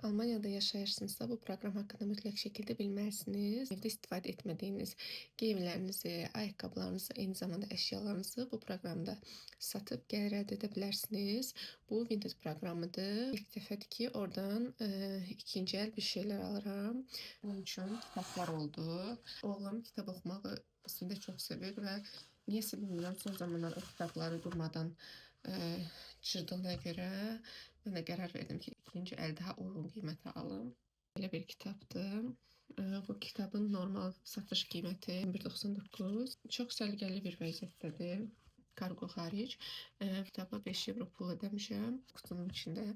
Almanya'da yaşayırsınızsa bu program hakkında mütləq şəkildə bilməlisiniz. Evdə istifadə etmədiyiniz geyimlərinizi, ayaqqabılarınızı, eyni zamanda əşyalarınızı bu proqramda satıb gəlir əldə edə bilərsiniz. Bu Vinted proqramıdır. İlk dəfədir ki, oradan ikinci əl bir şeylər alıram. Bunun üçün kitablar oldu. Oğlum kitab oxumağı əslində çox sevir və niyəsə bilmirəm, son zamanlar o kitabları durmadan çırdığına görə mən də qərar verdim ki, ikinci əl daha uyğun qiymətə alım. Belə bir kitabdır. Bu kitabın normal satış qiyməti 1.99. Çox səliqəli bir vəziyyətdədir. Kargo xaric. Kitaba 5 euro pul ödəmişəm. Kutunun içində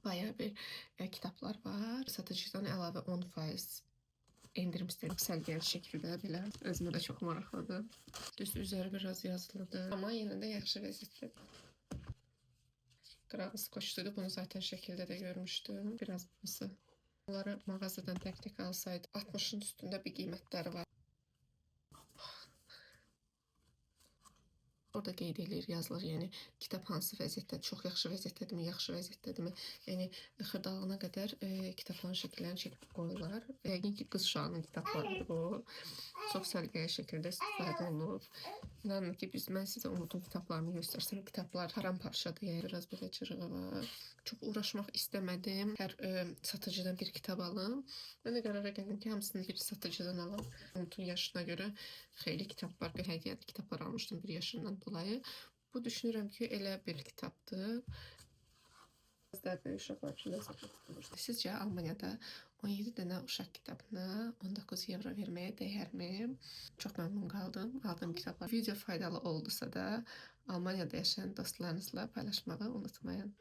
bayağı bir kitablar var. Satıcıdan əlavə 10% endirim istəyirəm. Səliqəli şəkildə belə. Özümə də çox maraqlıdır. Düz üzəri biraz yazılıdır. Amma yenə də yaxşı vəziyyətdədir. Qırağı skoçludur. Bunu zaten şəkildə də görmüşdüm. Biraz burası. Bunları mağazadan tək-tək alsaydı 60'ın üstündə bir qiymətləri var. Orada qeyd edilir, yazılır, yəni kitab hansı vəziyyətdə, çox yaxşı vəziyyətdədirmi, yaxşı vəziyyətdədirmi? Yəni xırdalığına qədər kitabların şəkillərini çəkib qoyurlar. Yəqin ki, qız uşağının kitablarıdır bu. Çox səliqəli şəkildə istifadə olunub. İnanın ki, mən sizə unutun kitablarını göstərsəm, kitablar paramparçadır, yəni biraz belə cırığı var. Çox uğraşmaq istəmədim. Hər satıcıdan bir kitab alım. Mən də qərara gəldim ki, hamısını bir satıcıdan alım. Umutun yaşına görə xeyli kitab var. Hədiyyəli kitablar almışdım 1 yaşından dolayı. Bu düşünürəm ki, elə bir kitabdır. Uşaqlar üçün də satılır. Sizcə Almaniyada 17 dənə uşaq kitabına 19 euro verməyə dəyərmi? Çox məmnun qaldım. Aldığım kitablar video faydalı oldusa da Almaniyada yaşayan dostlarınızla paylaşmağı unutmayın.